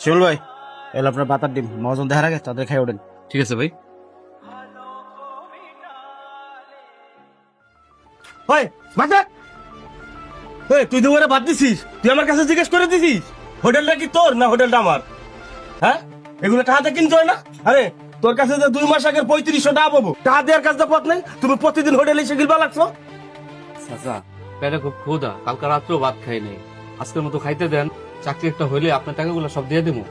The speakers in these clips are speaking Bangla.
শিমুল ভাই, এলো আপনার বাতার ডিম। মহাজন দেখার আগে তাদের খাই ওঠেন। ঠিক আছে ভাই। তুই তো ওরা বাদ দিছিস, তুই আমার কাছে জিজ্ঞেস করে দিছিস হোটেলটা কি তোর না হোটেলটা আমার? হ্যাঁ, এগুলো টাকাতে কিনতে হয় না? আরে তোর কাছে যে 2 মাস আগের 3500 টাকা পাবো, টাকা দেওয়ার কাছে পথ নেই। তুমি প্রতিদিন হোটেলে এসে গিলবা লাগছো। চাচা, পেটে খুব ক্ষুধা, কালকে রাত্রেও ভাত খাই নাই। আজকের মতো খাইতে দেন, চাকরি একটা হইলে আপনার টাকাগুলো সব দিয়ে দেবো।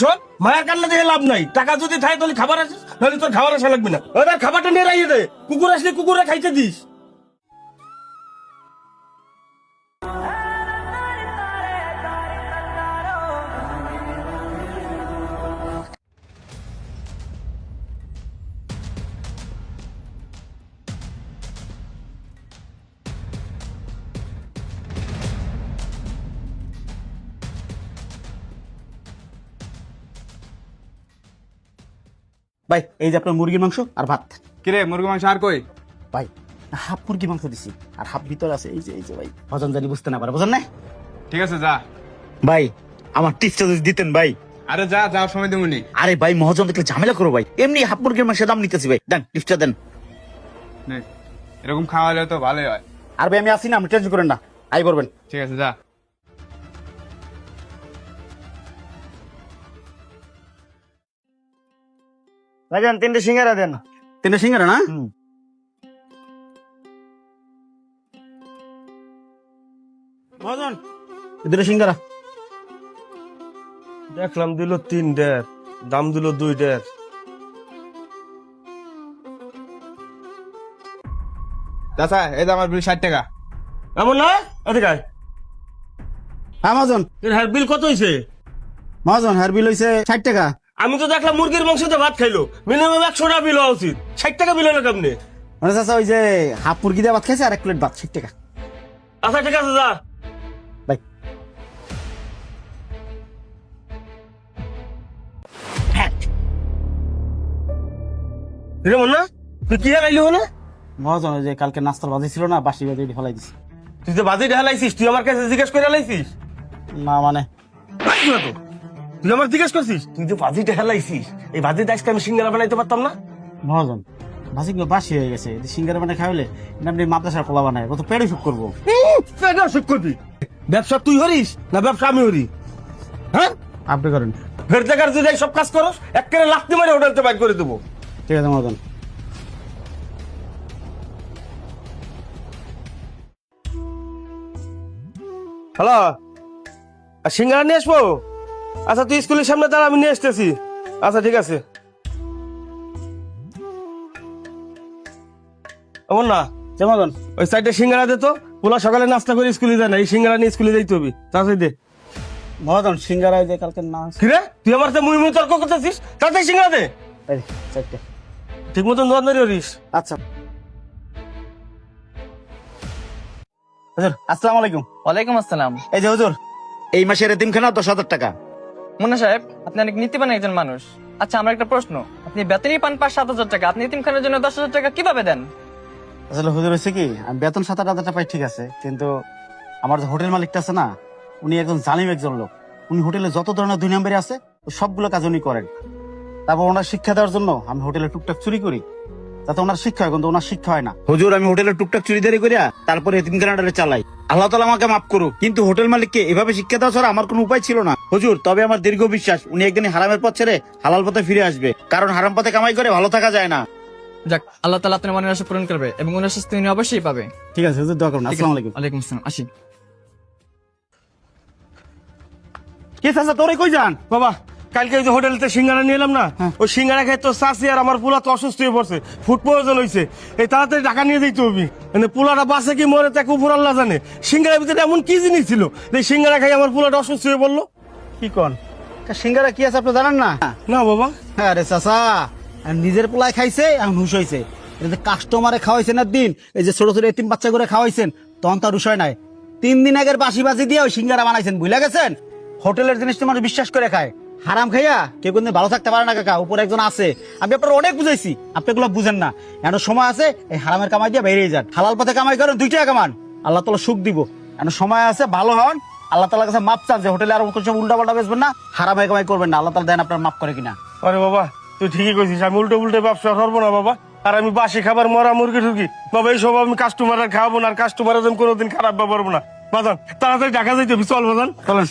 শোন, মায়ের কান্না দেখে লাভ নাই। টাকা যদি থাকে তাহলে খাবার আসিস, নাহলে তোর খাবার আসা লাগবে না। ওদের খাবারটা নিয়ে রাখিয়ে দে, কুকুর আসলে কুকুরে খাইতে দিস। ভাই, এই যে আপনার মুরগির মাংস আর ভাত। কিরে মুরগি মাংস আর কই? ভাই, হাফ মুরগি মাংস দিছি আর হাফ ভিতর আছে। এই যে ভাই, হজম জানি বুঝতে না পারে, বুঝেন না? ঠিক আছে যা। ভাই, আমার টিপসটা যদি দিতেন ভাই। আরে যা, যাওয়ার সময় দেবনি। আরে ভাই, মহাজন দেখলে ঝামেলা করো ভাই। এমনি হাফ মুরগির মাংসের দাম নিতেছি ভাই, দেন টিপসটা দেন। নে, এরকম খাওয়ালে তো ভালোই হয়। আর ভাই আমি আসি না, আপনি টেনশন করেন না, আই করবেন। ঠিক আছে যা। ভাইজান 3টে সিঙ্গারা দেন। 3টে সিঙ্গারা না? মহাজন, 2টা সিঙ্গারা। দেখলাম দিল 3.5, দাম দিল 2.5। চাচা এই যে আমার বিল 60 টাকা। এমন না, এদিকে আয়। হ্যাঁ মহাজন। হ্যাঁ, বিল কত হয়েছে? মহাজন, হেয়ার বিল হয়েছে 60 টাকা। আমি তো দেখলাম মুরগির মাংসতে ভাত খাইলো, মিনিমাম 100 টাকা বিল হওয়া উচিত। 60 টাকা বিল হলো কেমনে? মানে চাচা ওই যে হাফ মুরগি দিয়ে ভাত খাইছে আর 1 প্লেট ভাত, 60 টাকা। আচ্ছা ঠিক আছে, যা। ভাই, এরকম না, তুই কি হারাইলি হলে? মহাজন ওই যে কালকে নাস্তার বাজি ছিল না, বাসি বাজি ফেলাই দিছি। তুই যে বাজি ঢালাইছিস, তুই আমার কাছে জিজ্ঞেস করে ঢালাইছিস? না মানে তুই আমার জিজ্ঞেস করছিস? তুই যে বাজি ঢালাইছিস, এই বাজিটা আজকে আমি সিঙ্গারা বানাইতে পারতাম না? মহাজন, বাসিগুলো বাসি হয়ে গেছে। সিঙ্গারা বানায় খাওয়ালে আপনি মাদ্রাসার পোলা বানায়, ও তো পেড়ে সুখ করবো। অসুখ করবি। ব্যবসা তুই হরিস না ব্যবসা আমি হরি? হ্যাঁ, আপনি করেন। ফের জায়গার যদি সব কাজ করস, একেবারে লাত্তি মারে হোটেলতে বাইর করে দেবো। ঠিক আছে মহাজন। হ্যালো, আর সিঙ্গারা নিয়ে আসবো? আচ্ছা তুই স্কুলের সামনে দাঁড়া, আমি নিয়ে আসতেছি। আচ্ছা ঠিক আছে। এমন না, যে মহাজন, ওই সাইডে সিঙ্গারা দে তো। পোলা সকালে নাস্তা করে স্কুলে যায় না, এই সিঙ্গারা নিয়ে স্কুলে যাইতে হবে। তাড়াতাড়ি দে। মহাজন সিঙ্গারা যে কালকে না কিরে, তুই আমার সাথে মুই তর্ক করতেছিস? তাড়াতাড়ি সিঙ্গারা দে। 4টে। ঠিক মতন দোয়ান হরিস। আচ্ছা হুজুর, আসসালামু আলাইকুম। ওয়ালাইকুম আসসালাম। এই যে হুজুর, এই মাসের এতিমখানা 10,000 টাকা। মুন্না সাহেব, আপনি অনেক নীতিবান একজন মানুষ। আচ্ছা, আমার একটা প্রশ্ন, আপনি বেতনই পান 5-7 হাজার টাকা, আপনি এতিমখানার জন্য 10,000 টাকা কিভাবে দেন? আসলে হুজুর হয়েছে কি, আমি বেতন 7-8 হাজার টাকা পাই, ঠিক আছে, কিন্তু আমার যে হোটেল মালিকটা আছে না, উনি একজন জালিম একজন লোক। উনি হোটেলে যত ধরনের 2 নম্বরে আছে সবগুলো কাজ উনি করেন। তারপর ওনার শিক্ষা দেওয়ার জন্য আমি হোটেলে টুকটাক চুরি করি, যাতে ওনার শিক্ষা হয়, কিন্তু ওনার শিক্ষা হয় না। হুজুর, আমি হোটেলে টুকটাক চুরিদারি করিয়া তারপরে এতিমখানাটা চালাই। আল্লাহ তাআলা আমাকে মাফ করুক, কিন্তু হোটেল মালিককে এভাবে শিক্ষা দেওয়া ছাড়া আমার কোনো উপায় ছিল না হুজুর। তবে আমার দীর্ঘ বিশ্বাস, উনি একদিন হারামের পথ ছেড়ে হালাল পথে ফিরে আসবে, কারণ হারাম পথে কামাই করে ভালো থাকা যায় না। যাক, আল্লাহ তাআলা আপনার মনের আশা পূরণ করবে এবং ওনার শাস্তি উনি অবশ্যই পাবে। ঠিক আছে হুজুর, দোয়া করুন। আসসালামু আলাইকুম। ওয়ালাইকুম আসসালাম, আসি। কি চাচা, তোরে কই যান? বাবা, কালকে ওই যে হোটেলতে সিঙ্গারা নিয়ে এলাম না, ওই সিঙ্গারা খেয়ে তো চাষি আর আমার পোলা তো অসুস্থ হয়ে পড়ছে, ফুড পয়জন হয়েছে। এই তাড়াতাড়ি ঢাকা নিয়ে যেতে হবে। মানে পোলাটা বাসে কি মরে তা উপর আল্লাহ জানে। সিঙ্গারার ভিতরে এমন কি জিনিস ছিল যে সিঙ্গারা খাই আমার পোলাটা অসুস্থ হয়ে পড়লো? কি কন, সিঙ্গারা কি আছে আপনি জানেন না? না বাবা। আরে চাচা, নিজের পোলায় খাইছে, এখন হুশ হয়েছে। কাস্টমারে খাওয়াইছেন আর দিন, এই যে ছোট ছোট এতিম বাচ্চা করে খাওয়াইছেন, তখন তার বিষয় নাই। 3 দিন আগের বাসি বাজি দিয়ে ওই সিঙ্গারা বানাইছেন, ভুলে গেছেন? হোটেলের জিনিস তো মানুষ বিশ্বাস করে খায়, হারাম খাইয়া কেউ কোনদিন ভালো থাকতে পারে না কাকা। উপরে একজন আছে, আমি আপনার অনেক বুঝাইছি, আপনি এগুলো বুঝেন না। এখন সময় আছে, এই হারামের কামাই দিয়ে বেরিয়ে যান, হালাল পথে কামাই করেন, 2 টাকা কামান, আল্লাহ তাআলা সুখ দিব। এখন সময় আছে, ভালো হন, আল্লাহ তাআলার কাছে মাপ চান যে হোটেলে আর কোনো উল্টা পাল্টা বেচবেন না, হারামাই কামাই করবেন না। আল্লাহ তাআলা দেন আপনার মাপ করে কিনা। আরে বাবা তুই ঠিকই কইছিস, আমি উল্টো উল্টে ব্যবসা করবো না বাবা। আর আমি বাসি খাবার মরা মুরগি ঢুকি বাবা, এইসব আমি কাস্টমার খাওয়াবো না, আর কাস্টমারের জন্য কোনোদিন খারাপ ব্যবহার করবো না। বাজান তাড়াতাড়ি ঢাকা যাইতে হবে, চল বাজান। চলেন।